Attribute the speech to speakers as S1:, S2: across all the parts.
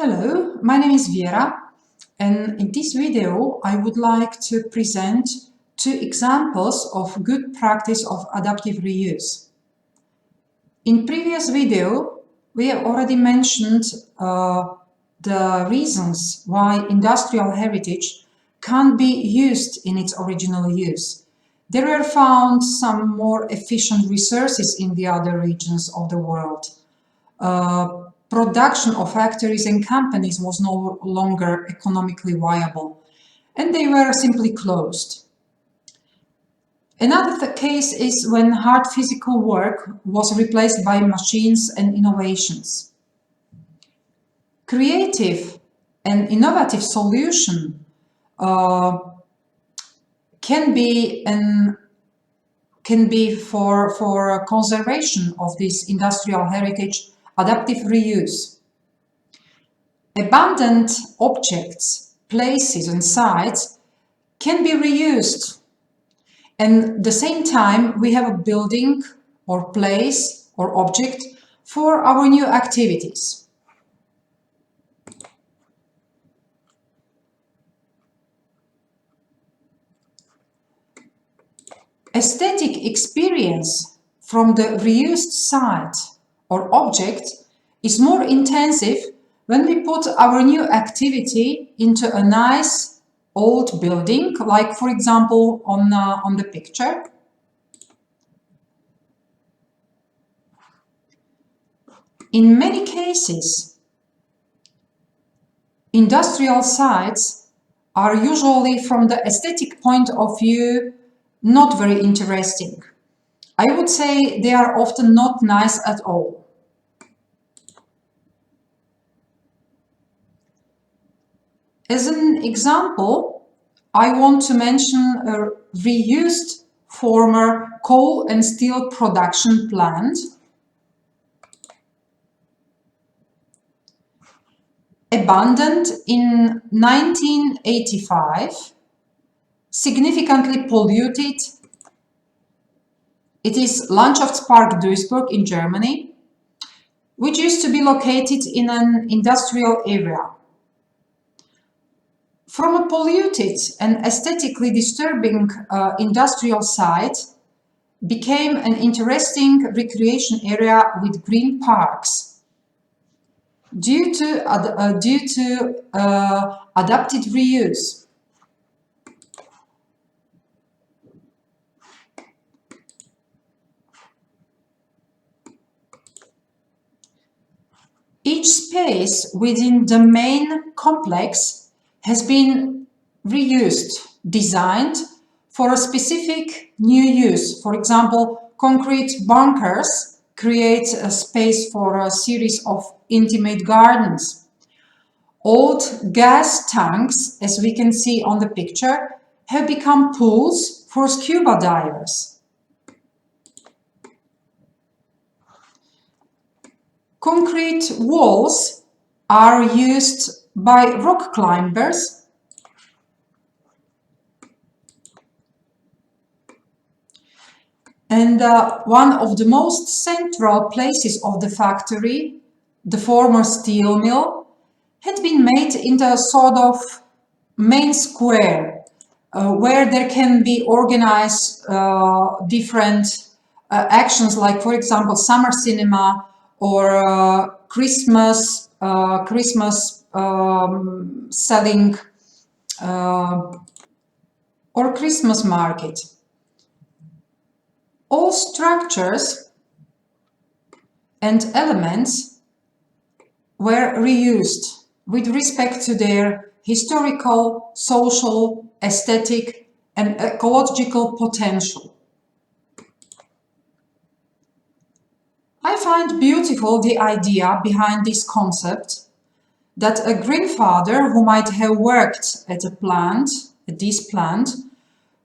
S1: Hello, my name is Viera, and in this video I would like to present two examples of good practice of adaptive reuse. In previous video we have already mentioned the reasons why industrial heritage can't be used in its original use. There were found some more efficient resources in the other regions of the world. Production of factories and companies was no longer economically viable, and they were simply closed. Another case is when hard physical work was replaced by machines and innovations. Creative and innovative solution can be for conservation of this industrial heritage, adaptive reuse. Abandoned objects, places and sites can be reused, and at the same time we have a building or place or object for our new activities. Aesthetic experience from the reused site or object is more intensive when we put our new activity into a nice old building, like for example on the picture. In many cases, industrial sites are usually, from the aesthetic point of view, not very interesting. I would say they are often not nice at all. As an example, I want to mention a reused former coal and steel production plant. Abandoned in 1985, significantly polluted. It is Landschaftspark Duisburg in Germany, which used to be located in an industrial area. From a polluted and aesthetically disturbing industrial site became an interesting recreation area with green parks. Due to adapted reuse. Each space within the main complex has been reused, designed for a specific new use. For example, concrete bunkers create a space for a series of intimate gardens. Old gas tanks, as we can see on the picture, have become pools for scuba divers. Concrete walls are used by rock climbers. And one of the most central places of the factory, the former steel mill, had been made into a sort of main square where there can be organized different actions, like for example summer cinema or Christmas selling or Christmas market. All structures and elements were reused with respect to their historical, social, aesthetic and ecological potential. I find beautiful the idea behind this concept that a grandfather who might have worked at this plant,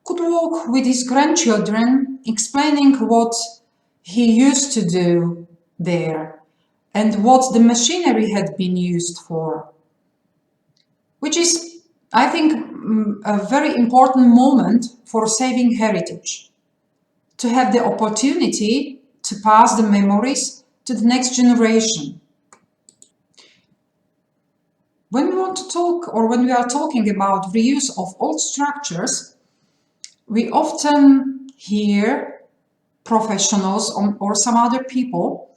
S1: could walk with his grandchildren explaining what he used to do there and what the machinery had been used for. Which is, I think, a very important moment for saving heritage. To have the opportunity to pass the memories to the next generation. When we want to talk, or when we are talking about reuse of old structures, we often hear professionals or some other people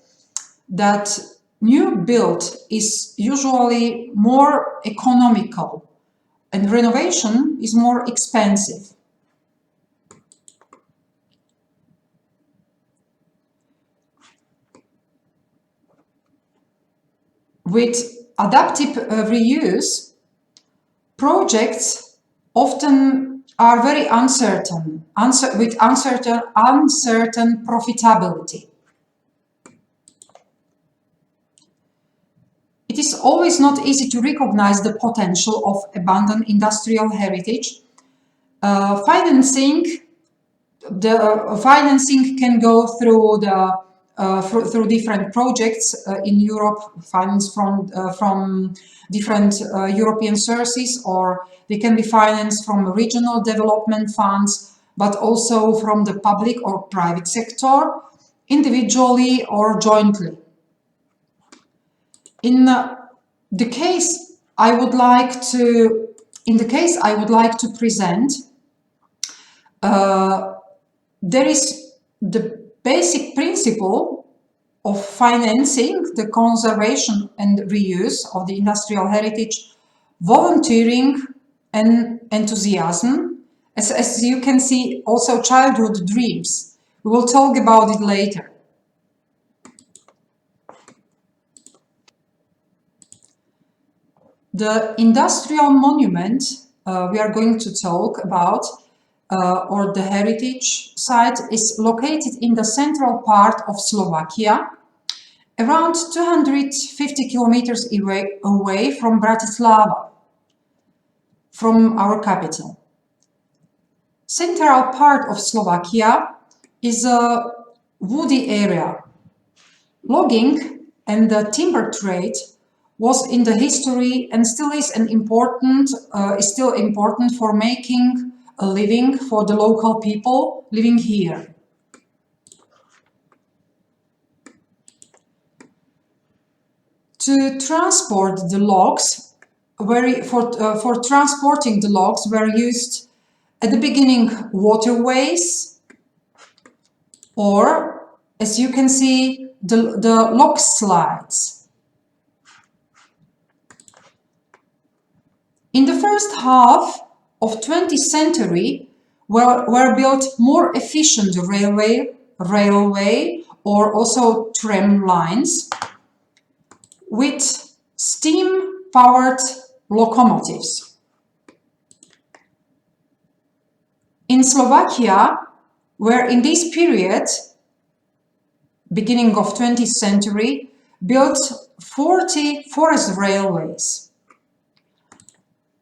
S1: that new build is usually more economical and renovation is more expensive. With adaptive reuse, projects often are very uncertain, with uncertain profitability. It is always not easy to recognize the potential of abandoned industrial heritage. Financing can go through through different projects in Europe, finance from different European sources, or they can be financed from regional development funds, but also from the public or private sector, individually or jointly. In the case I would like to present, there is the basic principle of financing the conservation and reuse of the industrial heritage, volunteering and enthusiasm, as you can see, also childhood dreams. We will talk about it later. The industrial monument we are going to talk about, or the heritage site, is located in the central part of Slovakia, around 250 kilometers away from Bratislava, from our capital. Central part of Slovakia is a woody area. Logging and the timber trade was in the history and still is important for making a living for the local people living here. To transport the logs, for transporting the logs were used at the beginning waterways, or as you can see, the log slides. In the first half of 20th century were built more efficient railway or also tram lines with steam-powered locomotives. In Slovakia, where in this period, beginning of 20th century, built 40 forest railways.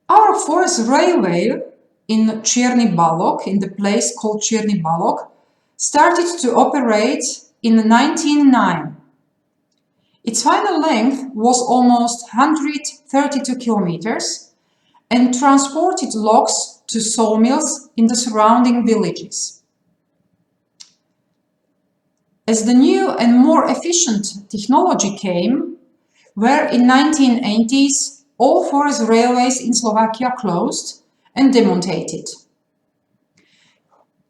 S1: Our forest railway in Čierny Balog, in the place called Čierny Balog, started to operate in 1909. Its final length was almost 132 kilometers and transported logs to sawmills in the surrounding villages. As the new and more efficient technology came, where in 1980s all forest railways in Slovakia closed and demontated.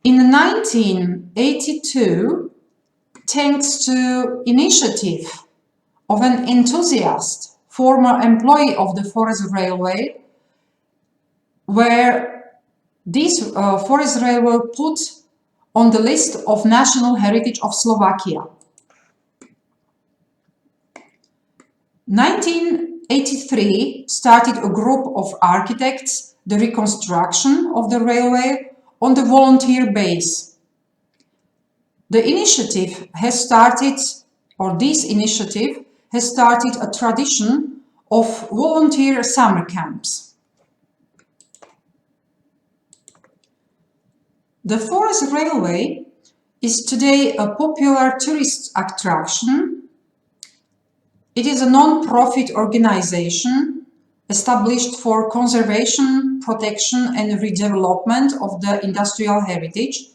S1: In 1982, thanks to initiative of an enthusiast, former employee of the forest railway, where this forest railway put on the list of national heritage of Slovakia. 1983 started a group of architects the reconstruction of the railway on the volunteer base. The initiative has started, or this initiative has started a tradition of volunteer summer camps. The forest railway is today a popular tourist attraction. It is a non-profit organization established for conservation, protection and redevelopment of the industrial heritage,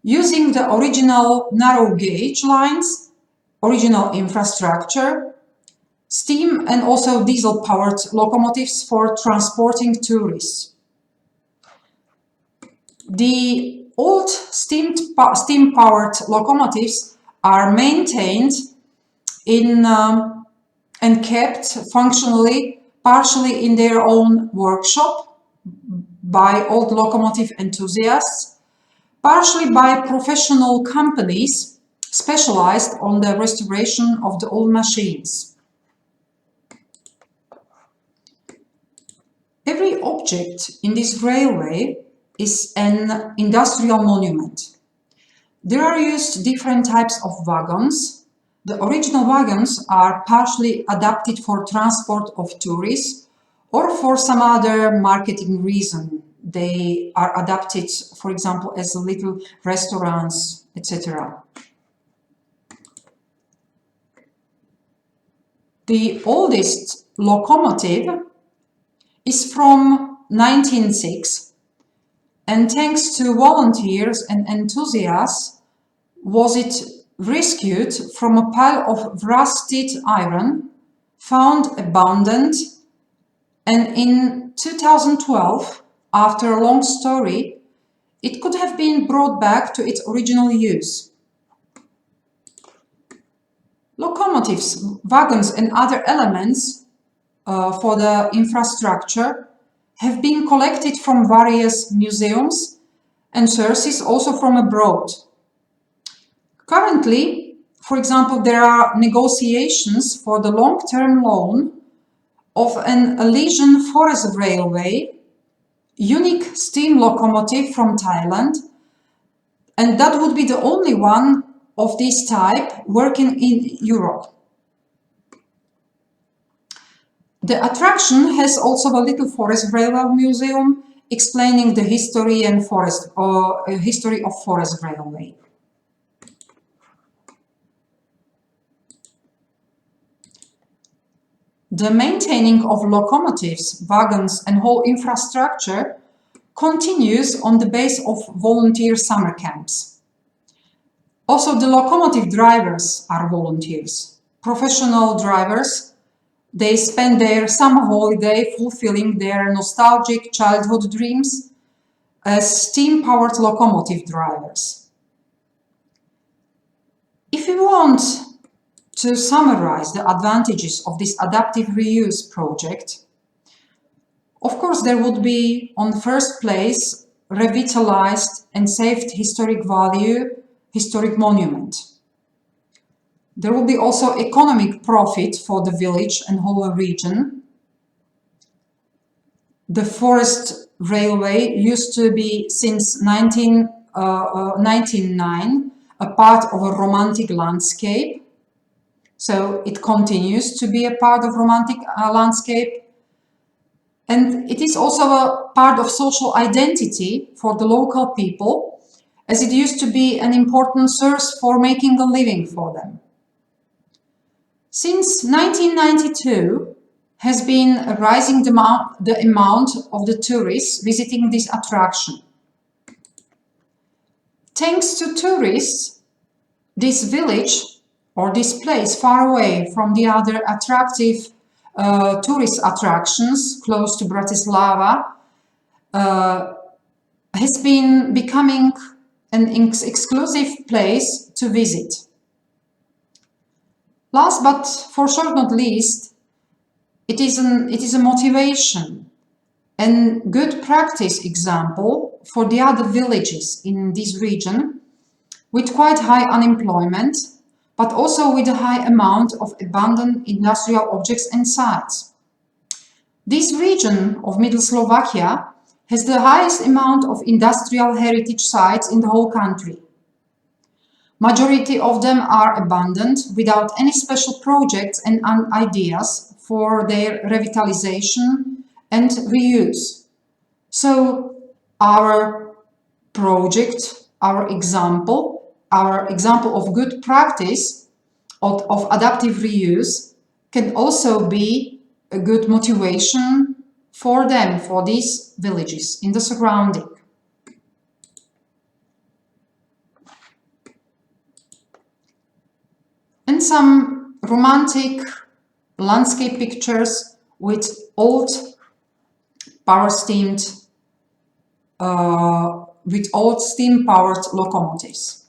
S1: using the original narrow gauge lines, original infrastructure, steam and also diesel-powered locomotives for transporting tourists. The old steam-powered locomotives are maintained in and kept functionally, partially in their own workshop by old locomotive enthusiasts, partially by professional companies specialized on the restoration of the old machines. Every object in this railway is an industrial monument. There are used different types of wagons. The original wagons are partially adapted for transport of tourists or for some other marketing reason. They are adapted, for example, as little restaurants, etc. The oldest locomotive is from 1906, and thanks to volunteers and enthusiasts was it rescued from a pile of rusted iron found abandoned, and in 2012, after a long story, it could have been brought back to its original use. Locomotives, wagons and other elements for the infrastructure have been collected from various museums and sources, also from abroad. Currently, for example, there are negotiations for the long-term loan of an Elysian Forest Railway, unique steam locomotive from Thailand, and that would be the only one of this type working in Europe. The attraction has also a little forest railway museum explaining the history and history of forest railway. The maintaining of locomotives, wagons and whole infrastructure continues on the base of volunteer summer camps. Also, the locomotive drivers are volunteers, professional drivers. They spend their summer holiday fulfilling their nostalgic childhood dreams as steam-powered locomotive drivers. If we want to summarize the advantages of this adaptive reuse project, of course there would be, on the first place, revitalized and saved historic value, historic monument. There will be also economic profit for the village and whole region. The forest railway used to be since 1909 a part of a romantic landscape. So it continues to be a part of romantic landscape. And it is also a part of social identity for the local people, as it used to be an important source for making a living for them. Since 1992 has been rising the amount of the tourists visiting this attraction. Thanks to tourists, this village or this place far away from the other attractive tourist attractions close to Bratislava has been becoming an exclusive place to visit. Last but for sure not least, it is a motivation and good practice example for the other villages in this region with quite high unemployment, but also with a high amount of abandoned industrial objects and sites. This region of Middle Slovakia has the highest amount of industrial heritage sites in the whole country. Majority of them are abandoned without any special projects and ideas for their revitalization and reuse. So our project, our example of good practice of adaptive reuse can also be a good motivation for them, for these villages in the surrounding. And some romantic landscape pictures with old steam-powered locomotives.